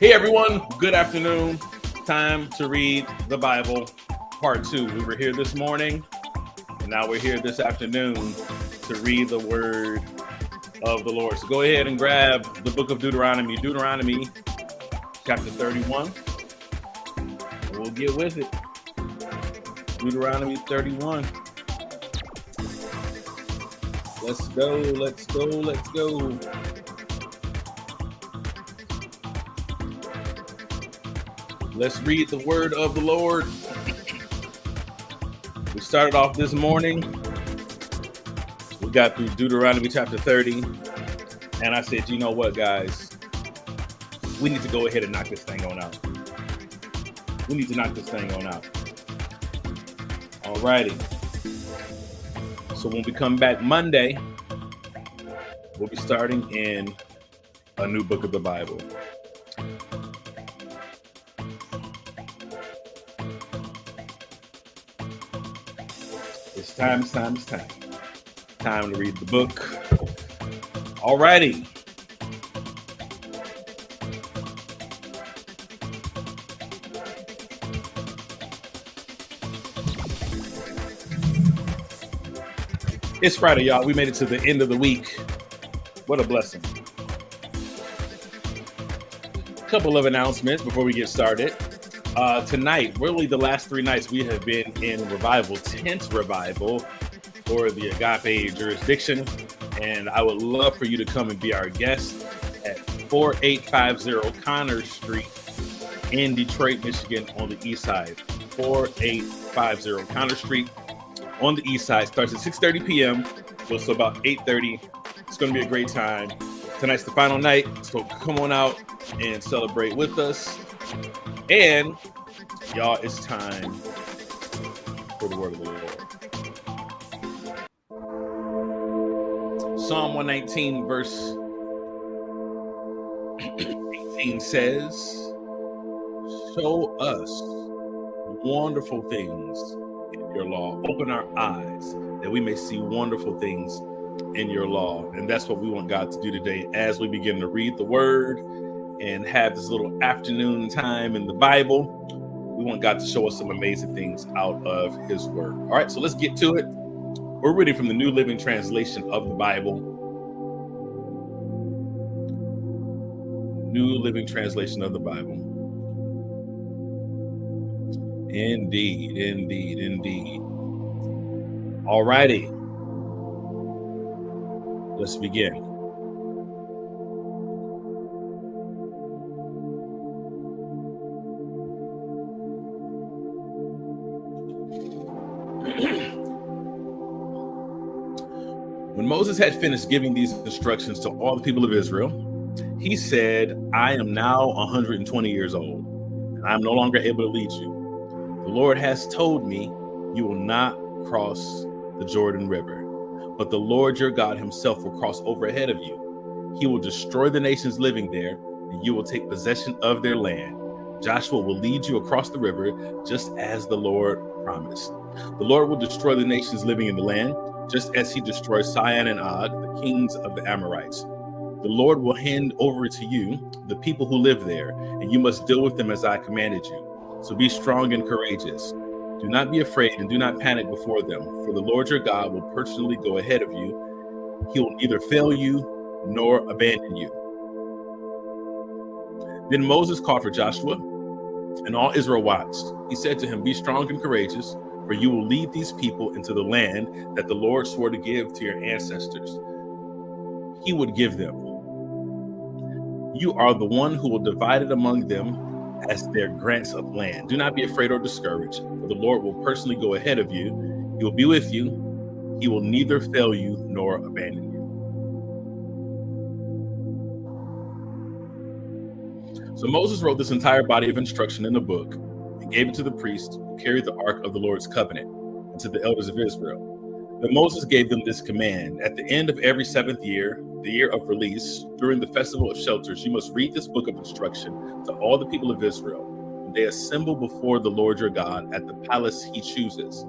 Hey everyone, good afternoon. Time to read the Bible, part 2. We were here this morning, and now we're here this afternoon to read the word of the Lord. So go ahead and grab the book of Deuteronomy, chapter 31, and we'll get with it. Deuteronomy 31. Let's go, let's go, let's go. Let's read the word of the Lord. We started off this morning. We got through Deuteronomy chapter 30. And I said, you know what, guys? We need to go ahead and knock this thing on out. We need to knock this thing on out. All righty. So when we come back Monday, we'll be starting in a new book of the Bible. It's time to read the book. All righty. It's Friday, y'all. We made it to the end of the week. What a blessing. A couple of announcements before we get started. Tonight, really the last 3 nights, we have been in revival, tent revival for the Agape jurisdiction. And I would love for you to come and be our guest at 4850 Connors Street in Detroit, Michigan on the east side. 4850 Connors Street on the east side. Starts at 6:30 p.m. goes to about 8:30. It's going to be a great time. Tonight's the final night, so come on out and celebrate with us. And y'all, it's time for the word of the Lord. Psalm 119 verse 18 says, show us wonderful things in your law. Open our eyes that we may see wonderful things in your law. And that's what we want God to do today as we begin to read the word and have this little afternoon time in the Bible. We want God to show us some amazing things out of his word. All right, so let's get to it. We're reading from the New Living Translation of the Bible. New Living Translation of the Bible. Indeed, indeed, indeed. All righty. Let's begin. When Moses had finished giving these instructions to all the people of Israel, he said, I am now 120 years old, and I am no longer able to lead you. The Lord has told me you will not cross the Jordan River, but the Lord your God himself will cross over ahead of you. He will destroy the nations living there, and you will take possession of their land. Joshua will lead you across the river, just as the Lord promised. The Lord will destroy the nations living in the land, just as he destroyed Sihon and Og, the kings of the Amorites. The Lord will hand over to you the people who live there, and you must deal with them as I commanded you. So be strong and courageous. Do not be afraid and do not panic before them, for the Lord your God will personally go ahead of you. He will neither fail you nor abandon you. Then Moses called for Joshua, and all Israel watched. He said to him, "Be strong and courageous, for you will lead these people into the land that the Lord swore to give to your ancestors. He would give them. You are the one who will divide it among them as their grants of land. Do not be afraid or discouraged, for the Lord will personally go ahead of you. He will be with you. He will neither fail you nor abandon you." So Moses wrote this entire body of instruction in a book and gave it to the priest who carried the ark of the Lord's covenant and to the elders of Israel. Then Moses gave them this command: at the end of every 7th year, the year of release, during the festival of shelters, you must read this book of instruction to all the people of Israel when they assemble before the Lord your God at the palace he chooses.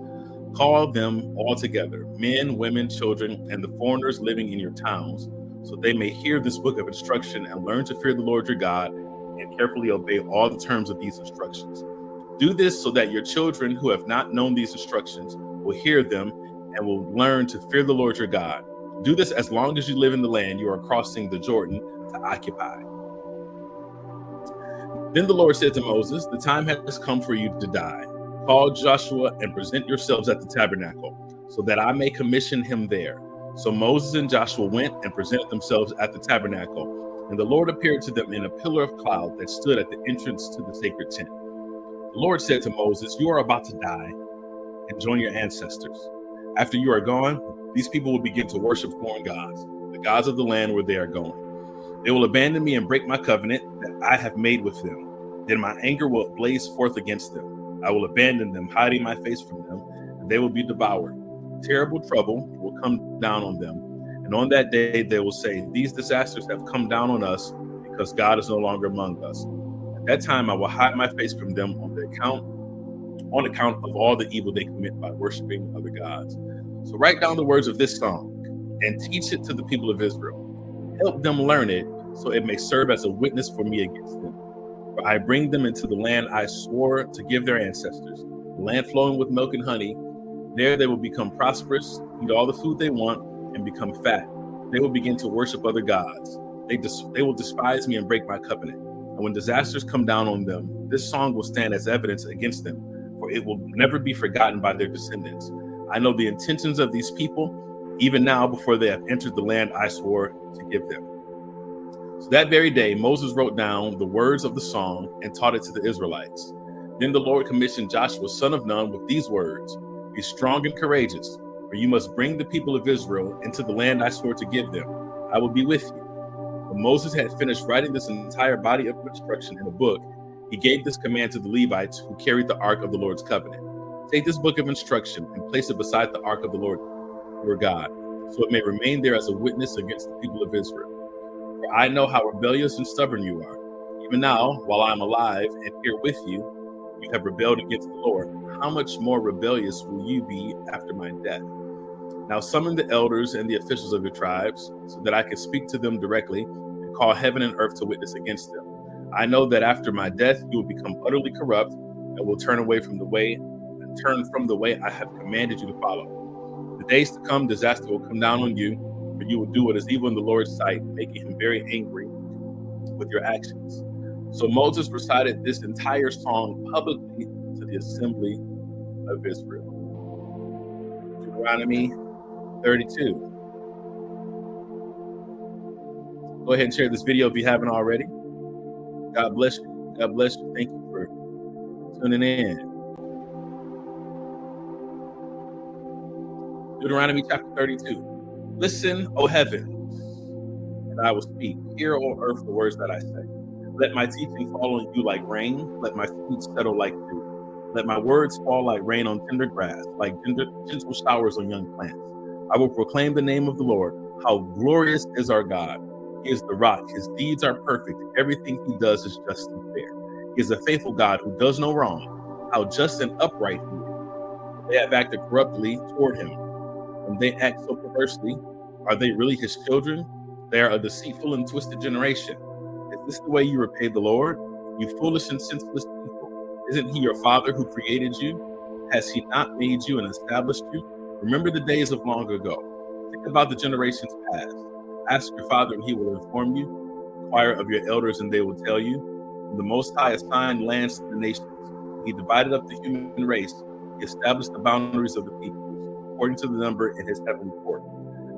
Call them all together, men, women, children, and the foreigners living in your towns, so they may hear this book of instruction and learn to fear the Lord your God and carefully obey all the terms of these instructions. Do this so that your children who have not known these instructions will hear them and will learn to fear the Lord your God. Do this as long as you live in the land you are crossing the Jordan to occupy. Then the Lord said to Moses, "The time has come for you to die. Call Joshua and present yourselves at the tabernacle, so that I may commission him there." So Moses and Joshua went and presented themselves at the tabernacle, and the Lord appeared to them in a pillar of cloud that stood at the entrance to the sacred tent. The Lord said to Moses, "You are about to die and join your ancestors. After you are gone, these people will begin to worship foreign gods, the gods of the land where they are going. They will abandon me and break my covenant that I have made with them. Then my anger will blaze forth against them. I will abandon them, hiding my face from them, and they will be devoured. Terrible trouble will come down on them. And on that day, they will say, 'These disasters have come down on us because God is no longer among us.' At that time, I will hide my face from them on account of all the evil they commit by worshiping other gods." So write down the words of this song and teach it to the people of Israel. Help them learn it so it may serve as a witness for me against them. For I bring them into the land I swore to give their ancestors, the land flowing with milk and honey. There they will become prosperous, eat all the food they want, and become fat. They will begin to worship other gods. They will despise me and break my covenant. And when disasters come down on them, this song will stand as evidence against them, for it will never be forgotten by their descendants. I know the intentions of these people, even now before they have entered the land I swore to give them." So that very day, Moses wrote down the words of the song and taught it to the Israelites. Then the Lord commissioned Joshua, son of Nun, with these words: "Be strong and courageous, for you must bring the people of Israel into the land I swore to give them. I will be with you." When Moses had finished writing this entire body of instruction in a book, he gave this command to the Levites who carried the ark of the Lord's covenant: "Take this book of instruction and place it beside the ark of the Lord your God, so it may remain there as a witness against the people of Israel. For I know how rebellious and stubborn you are. Even now, while I am alive and here with you, you have rebelled against the Lord. How much more rebellious will you be after my death? Now summon the elders and the officials of your tribes, so that I can speak to them directly and call heaven and earth to witness against them. I know that after my death, you will become utterly corrupt and will turn from the way I have commanded you to follow. The days to come, disaster will come down on you, for you will do what is evil in the Lord's sight, making him very angry with your actions." So Moses recited this entire song publicly to the assembly of Israel. Deuteronomy 32. Go ahead and share this video if you haven't already. God bless you. God bless you. Thank you for tuning in. Deuteronomy chapter 32. "Listen, O heavens, and I will speak. Hear, O earth, the words that I say. Let my teaching fall on you like rain. Let my speech settle like dew. Let my words fall like rain on tender grass, like gentle showers on young plants. I will proclaim the name of the Lord. How glorious is our God. He is the rock. His deeds are perfect. Everything he does is just and fair. He is a faithful God who does no wrong. How just and upright he is. They have acted corruptly toward him. When they act so perversely, are they really his children? They are a deceitful and twisted generation. Is this the way you repay the Lord? You foolish and senseless people. Isn't he your father who created you? Has he not made you and established you? Remember the days of long ago. Think about the generations past. Ask your father, and he will inform you. Inquire of your elders, and they will tell you. When the Most High assigned lands to the nations, he divided up the human race. He established the boundaries of the peoples, according to the number in his heavenly court.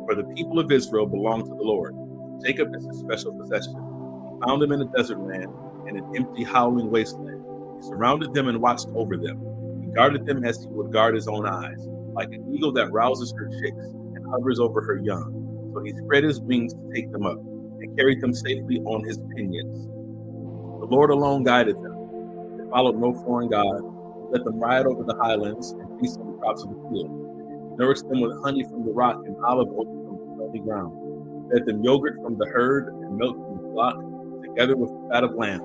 For the people of Israel belong to the Lord. Jacob is his special possession. He found them in a desert land, in an empty, howling wasteland. He surrounded them and watched over them. He guarded them as he would guard his own eyes, like an eagle that rouses her chicks and hovers over her young. So he spread his wings to take them up and carried them safely on his pinions. The Lord alone guided them. They followed no foreign god. He let them ride over the highlands and feast on the crops of the field. He nourished them with honey from the rock and olive oil from the stony ground. He fed them yogurt from the herd and milk from the flock, together with the fat of lambs.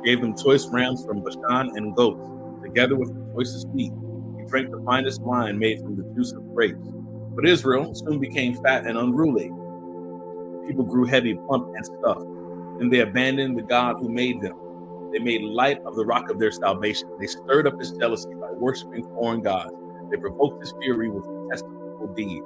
He gave them choice rams from Bashan and goats, together with the choicest wheat. He drank the finest wine made from the juice of grapes. But Israel soon became fat and unruly. People grew heavy, plump, and stuffed. Then they abandoned the God who made them. They made light of the rock of their salvation. They stirred up his jealousy by worshiping foreign gods. They provoked his fury with detestable deeds.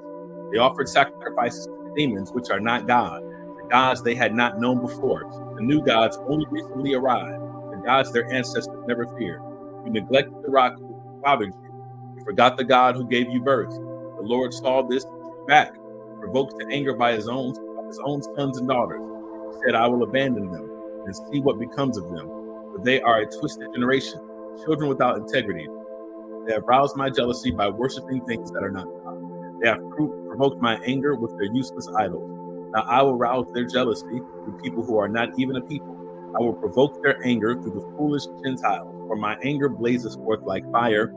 They offered sacrifices to demons, which are not God, the gods they had not known before. The new gods only recently arrived, the gods their ancestors never feared. You neglected the rock who fathered you. You forgot the God who gave you birth. The Lord saw this back, provoked to anger by his own sons and daughters. He said, I will abandon them and see what becomes of them. For they are a twisted generation, children without integrity. They have roused my jealousy by worshiping things that are not God. They have provoked my anger with their useless idols. Now I will rouse their jealousy through people who are not even a people. I will provoke their anger through the foolish Gentiles. For my anger blazes forth like fire,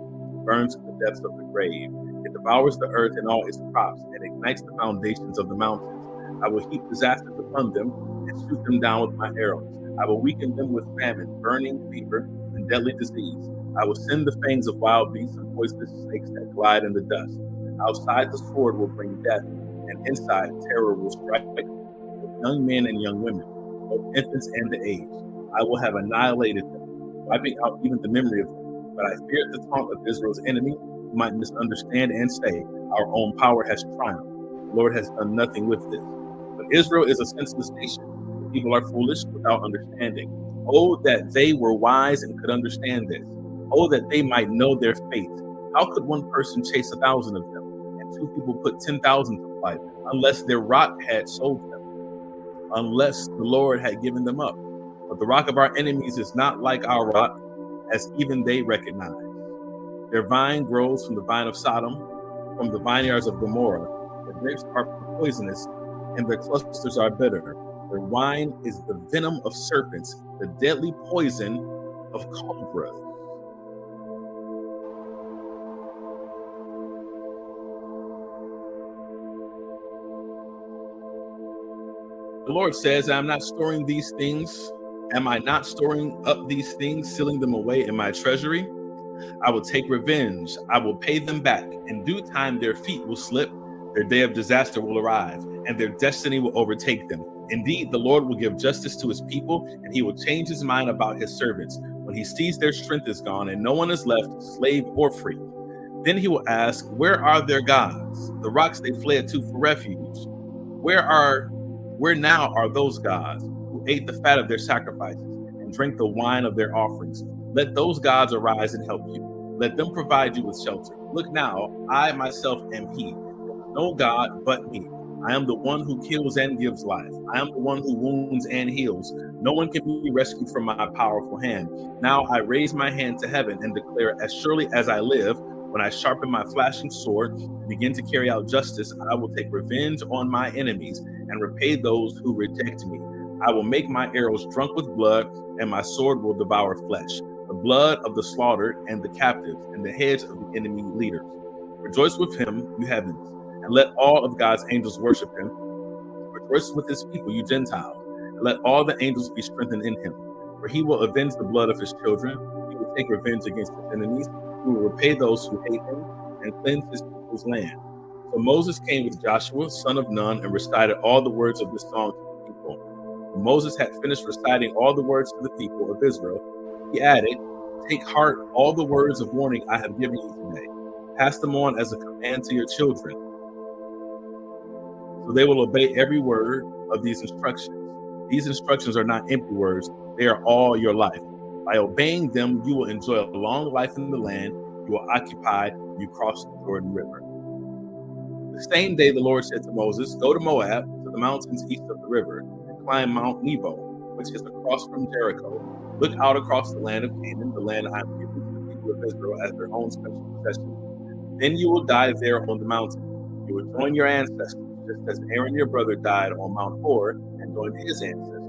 burns to the depths of the grave. It devours the earth and all its crops, and ignites the foundations of the mountains. I will heap disasters upon them and shoot them down with my arrows. I will weaken them with famine, burning, fever, and deadly disease. I will send the fangs of wild beasts and poisonous snakes that glide in the dust. Outside the sword will bring death, and inside terror will strike both young men and young women, both infants and the aged. I will have annihilated them, wiping out even the memory of them. But I feared the taunt of Israel's enemy, who might misunderstand and say, our own power has triumphed. The Lord has done nothing with this. But Israel is a senseless nation. The people are foolish without understanding. Oh, that they were wise and could understand this. Oh, that they might know their fate. How could one person chase 1,000 of them, and two people put 10,000 to flight, unless their rock had sold them, unless the Lord had given them up? But the rock of our enemies is not like our rock, as even they recognize. Their vine grows from the vine of Sodom, from the vineyards of Gomorrah. Their grapes are poisonous, and their clusters are bitter. Their wine is the venom of serpents, the deadly poison of cobras. The Lord says, I'm not storing these things. Am I not storing up these things, sealing them away in my treasury? I will take revenge. I will pay them back. In due time, their feet will slip. Their day of disaster will arrive, and their destiny will overtake them. Indeed, the Lord will give justice to his people, and he will change his mind about his servants. When he sees their strength is gone and no one is left, slave or free, then he will ask, where are their gods, the rocks they fled to for refuge? Where now are those gods who ate the fat of their sacrifices and drank the wine of their offerings? Let those gods arise and help you. Let them provide you with shelter. Look now, I myself am he. There is no God but me. I am the one who kills and gives life. I am the one who wounds and heals. No one can be rescued from my powerful hand. Now I raise my hand to heaven and declare, as surely as I live, when I sharpen my flashing sword and begin to carry out justice, I will take revenge on my enemies and repay those who reject me. I will make my arrows drunk with blood, and my sword will devour flesh, the blood of the slaughtered and the captives, and the heads of the enemy leaders. Rejoice with him, you heavens, and let all of God's angels worship him. Rejoice with his people, you Gentiles, and let all the angels be strengthened in him. For he will avenge the blood of his children. He will take revenge against his enemies. He will repay those who hate him and cleanse his people's land. So Moses came with Joshua, son of Nun, and recited all the words of this song to the people. When Moses had finished reciting all the words to the people of Israel, he added, take heart all the words of warning I have given you today. Pass them on as a command to your children. so they will obey every word of these instructions. These instructions are not empty words, they are all your life. By obeying them, you will enjoy a long life in the land you will occupy when you cross the Jordan River. The same day the Lord said to Moses, "Go to Moab, to the mountains east of the river, and climb Mount Nebo, which is across from Jericho. Look out across the land of Canaan, the land I am giving to the people of Israel as their own special possession. Then you will die there on the mountain. You will join your ancestors, just as Aaron your brother died on Mount Hor and joined his ancestors.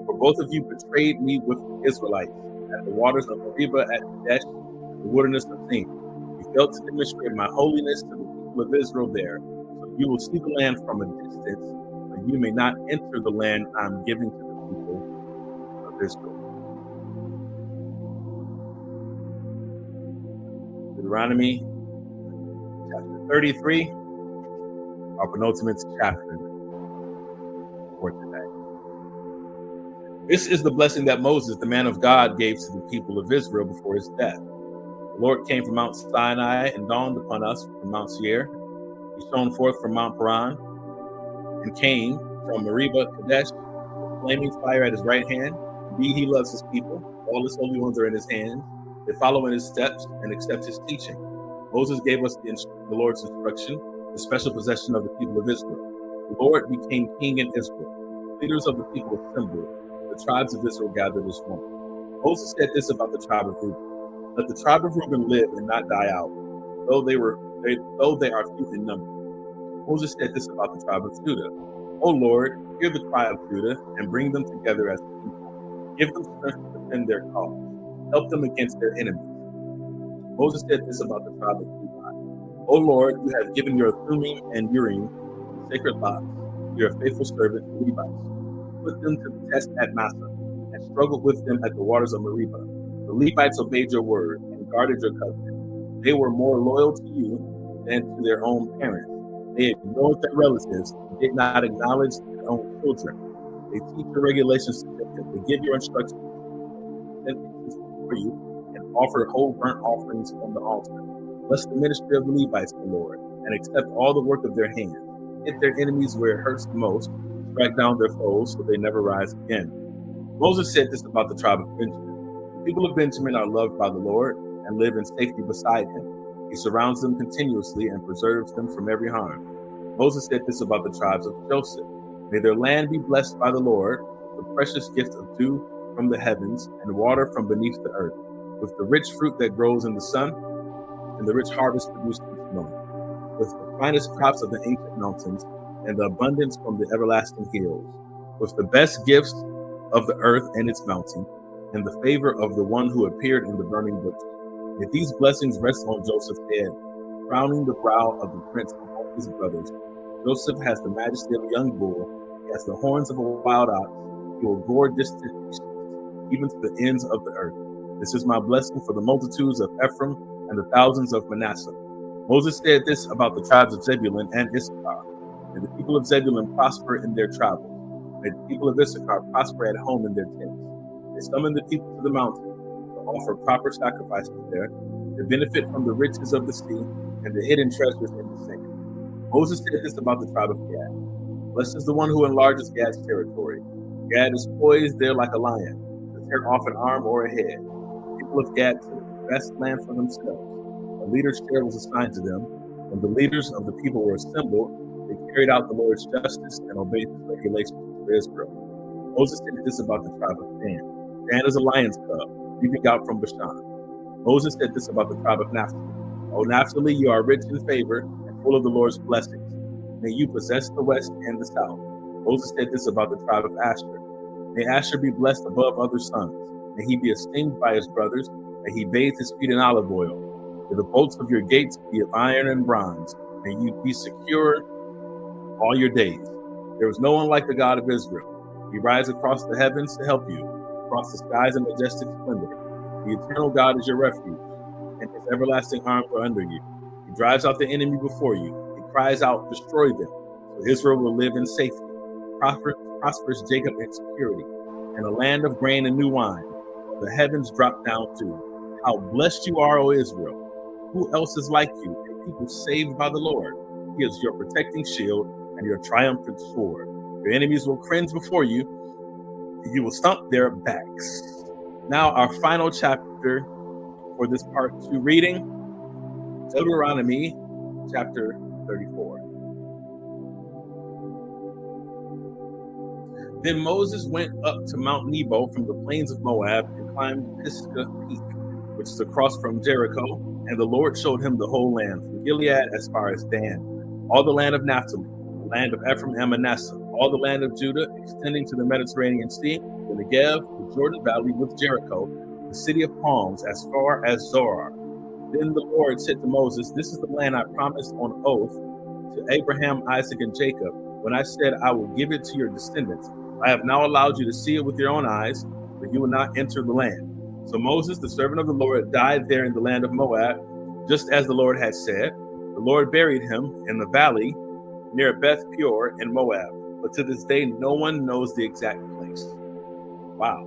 For both of you betrayed me with the Israelites at the waters of Meribah at Kadesh, the wilderness of Zin. You failed to demonstrate my holiness to the people of Israel there. So you will see the land from a distance, but you may not enter the land I am giving to the people of Israel." Deuteronomy chapter 33, our penultimate chapter for today. This is the blessing that Moses, the man of God, gave to the people of Israel before his death. The Lord came from Mount Sinai and dawned upon us from Mount Seir. He shone forth from Mount Paran and came from Meribah Kadesh, with flaming fire at his right hand. Indeed, he loves his people. All his holy ones are in his hands. They follow in his steps and accept his teaching. Moses gave us the Lord's instruction, the special possession of the people of Israel. The Lord became king in Israel. The leaders of the people assembled. The tribes of Israel gathered as one. Moses said this about the tribe of Reuben: "Let the tribe of Reuben live and not die out, though they are few in number." Moses said this about the tribe of Judah: "O Lord, hear the cry of Judah and bring them together as a people. Give them strength to defend their cause. Help them against their enemies." Moses said this about the tribe of Levi: "O Lord, you have given your Thummim and Urim, the sacred lots, to your faithful servants, the Levites. Put them to the test at Massah, and struggled with them at the waters of Meribah. The Levites obeyed your word and guarded your covenant. They were more loyal to you than to their own parents. They ignored their relatives and did not acknowledge their own children. They teach your regulations to them. They give your instructions for you and offer whole burnt offerings on the altar. Bless the ministry of the Levites, the Lord, and accept all the work of their hands. Hit their enemies where it hurts the most. Strike down their foes so they never rise again." Moses said this about the tribe of Benjamin: "The people of Benjamin are loved by the Lord and live in safety beside him. He surrounds them continuously and preserves them from every harm." Moses said this about the tribes of Joseph: "May their land be blessed by the Lord, the precious gift of dew from the heavens and water from beneath the earth, with the rich fruit that grows in the sun and the rich harvest produced in snow, with the finest crops of the ancient mountains and the abundance from the everlasting hills, with the best gifts of the earth and its bounty, and the favor of the one who appeared in the burning bush. May these blessings rest on Joseph's head, crowning the brow of the prince among his brothers. Joseph has the majesty of a young bull, he has the horns of a wild ox, he will gore distant nations, even to the ends of the earth. This is my blessing for the multitudes of Ephraim and the thousands of Manasseh." Moses said this about the tribes of Zebulun and Issachar: "May the people of Zebulun prosper in their travels. May the people of Issachar prosper at home in their tents. They summon the people to the mountain to offer proper sacrifices there. They benefit from the riches of the sea and the hidden treasures in the sand." Moses said this about the tribe of Gad: "Blessed is the one who enlarges Gad's territory. Gad is poised there like a lion, to tear off an arm or a head. The people of Gad took the best land for themselves. A leader's share was assigned to them. When the leaders of the people were assembled, they carried out the Lord's justice and obeyed his regulations for Israel." Moses said this about the tribe of Dan: "Dan is a lion's cub, leaping out from Bashan." Moses said this about the tribe of Naphtali: "O Naphtali, you are rich in favor and full of the Lord's blessings. May you possess the west and the south." Moses said this about the tribe of Asher: "May Asher be blessed above other sons. May he be esteemed by his brothers. May he bathe his feet in olive oil. May the bolts of your gates be of iron and bronze. May you be secure all your days. There is no one like the God of Israel. He rides across the heavens to help you, across the skies in majestic splendor. The eternal God is your refuge, and his everlasting arms are under you. He drives out the enemy before you. He cries out, 'Destroy them,' so Israel will live in safety. Prospers Jacob in security, and a land of grain and new wine. The heavens drop down too. How blessed you are, O Israel! Who else is like you, a people saved by the Lord? He is your protecting shield and your triumphant sword. Your enemies will cringe before you. You will stomp their backs. Now, our final chapter for this part 2 reading, Deuteronomy chapter 34. Then Moses went up to Mount Nebo from the plains of Moab and climbed Pisgah Peak, which is across from Jericho, and the Lord showed him the whole land, from Gilead as far as Dan, all the land of Naphtali, the land of Ephraim and Manasseh, all the land of Judah, extending to the Mediterranean Sea, the Negev, the Jordan Valley with Jericho, the city of palms as far as Zoar. Then the Lord said to Moses, "This is the land I promised on oath to Abraham, Isaac, and Jacob, when I said I will give it to your descendants. I have now allowed you to see it with your own eyes, but you will not enter the land." So Moses, the servant of the Lord, died there in the land of Moab, just as the Lord had said. The Lord buried him in the valley near Beth Peor in Moab, but to this day no one knows the exact place. Wow.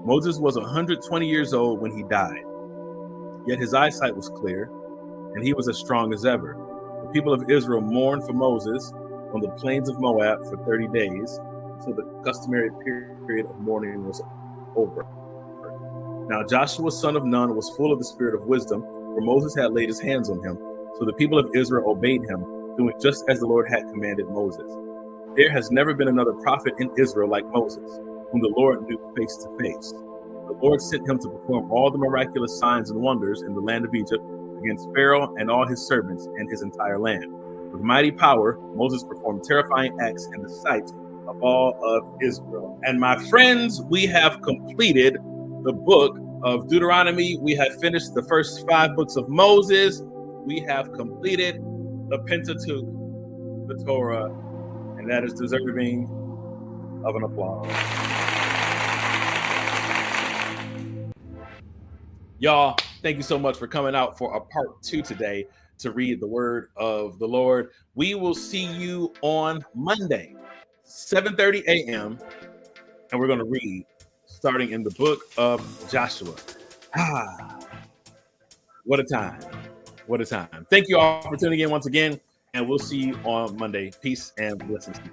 Moses was 120 years old when he died, yet his eyesight was clear, and he was as strong as ever. The people of Israel mourned for Moses on the plains of Moab for 30 days, until the customary period of mourning was over. Now Joshua, son of Nun, was full of the spirit of wisdom, for Moses had laid his hands on him. So the people of Israel obeyed him, doing just as the Lord had commanded Moses. There has never been another prophet in Israel like Moses, whom the Lord knew face to face. The Lord sent him to perform all the miraculous signs and wonders in the land of Egypt against Pharaoh and all his servants and his entire land. With mighty power, Moses performed terrifying acts in the sight of all of Israel. And my friends, we have completed the book of Deuteronomy. We have finished the first 5 books of Moses. We have completed the Pentateuch, the Torah, and that is deserving of an applause. Y'all, thank you so much for coming out for a part 2 today to read the word of the Lord. We will see you on Monday, 7:30 a.m., and we're going to read starting in the book of Joshua. What a time. What a time. Thank you all for tuning in once again, and we'll see you on Monday. Peace and blessings to you.